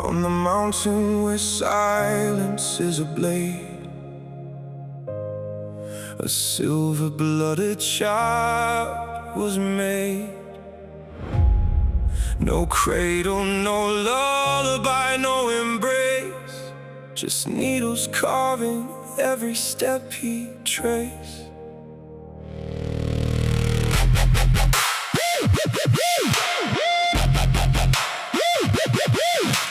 on the mountain where silence is a blade, a silver-blooded child was made. No cradle, no lullaby, no embrace, just needles carving every step he traced.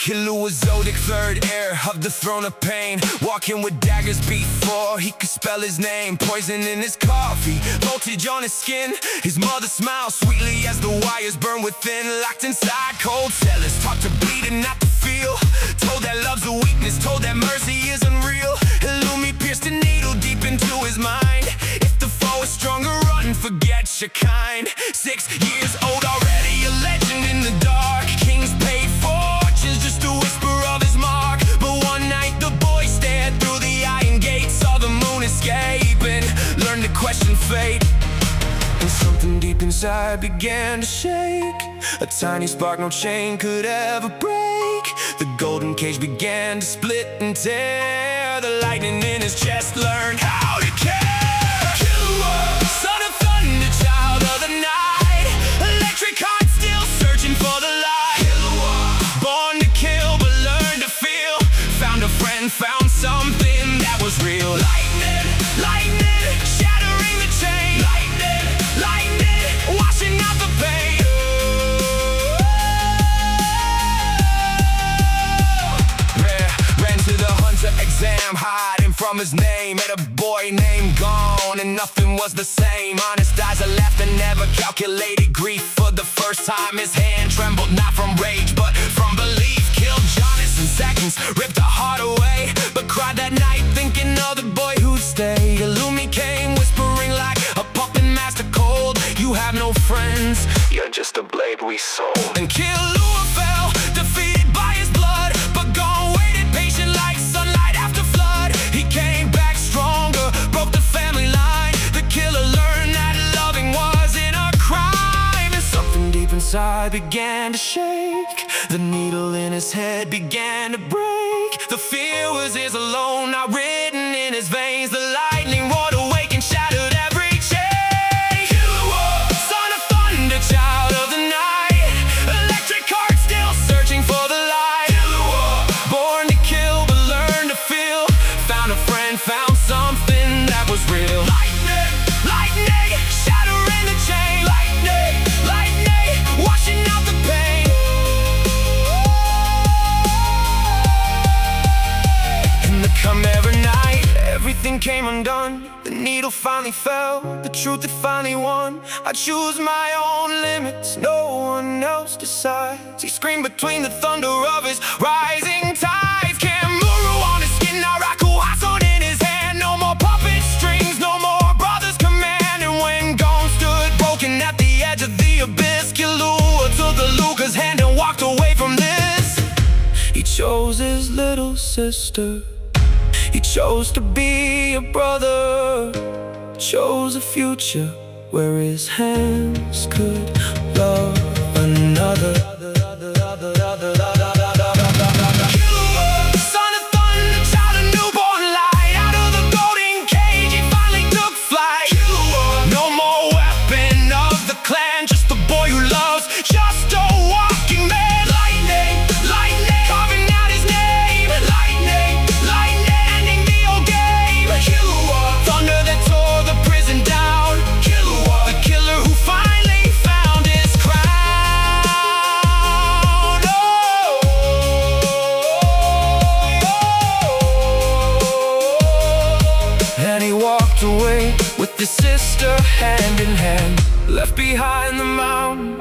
Killua Zoldyck, third heir of the throne of pain, walking with daggers before he could spell his name. Poison in his coffee, voltage on his skin. His mother smiles sweetly as the wires burn within. Locked inside cold cellars, taught to bleed and not to feel. Told that love's a weakness, told that mercy isn't real. Illumi pierced a needle deep into his mind. If the foe is stronger, run, forget your kind. 6 years old, already a legend in the dark. Kings paid fortunes just a whisper of his mark. But one night the boy stared through the iron gate, saw the moon escaping, learned to question fate. And something deep inside began to shake, a tiny spark no chain could ever break. The golden cage began to split and tear. The lightning in his chest learned how to care. Killua, son of thunder, child of the night, electric heart still searching for the light. Killua, born to kill but learned to feel, found a friend, found something that was real. Lightning, lightning, shattering the chain. Lightning, lightning, washing out the pain. Ran to the hunter exam, hiding from his name. Met a boy named Gone, and nothing was the same. Honest eyes are left and never calculated grief. For the first time his hand trembled, not from rage but from belief. Killed Jonas in seconds, ripped the heart away, but cried that night thinking of the boy who'd stay. Illumi came whispering like a pumping master cold, you have no friends, you're just a blade we sold. And Killua fell, defeated by his blood, but Gone waited patient like sunlight after flood. He came back stronger, broke the family line. The killer learned that loving wasn't a crime. And something deep inside began to shake, the needle in his head began to break. The fear was his alone, not written in his veins. The lightning roared awake and shattered every chain. Killua, son of thunder, child of the night, electric heart still searching for the light. Killua, born to kill but learned to feel, found a friend, found something that was real. Lightning, lightning, shattering the chain. Lightning, lightning, washing out the pain. In the Chimera night, everything came undone. The needle finally fell, the truth had finally won. I choose my own limits, no one else decides. He screamed between the thunder of his rising tides. Kamuru on his skin, Naraku Hason in his hand. No more puppet strings, no more brothers command. And when Gone stood broken at the edge of the abyss, Killua took the Luca's hand and walked away from this. He chose his little sister, he chose to be a brother, chose a future where his hands could love another. Killua, son of thunder, child of newborn light, out of the golden cage he finally took flight. Killua, no more weapon of the clan, just the boy who loves, just a walking man. Lightning, lightning, carving out his name. Lightning, lightning, ending the old game. Killua, thunder that tore the prison down. Killua, the killer who finally found his crown. And he walked away with his sister hand in hand, left behind the mountain,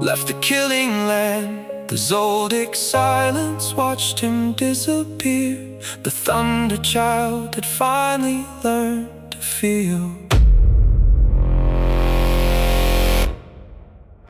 left the killing land. The Zoldyck silence watched him disappear. The thunder child had finally learned to feel.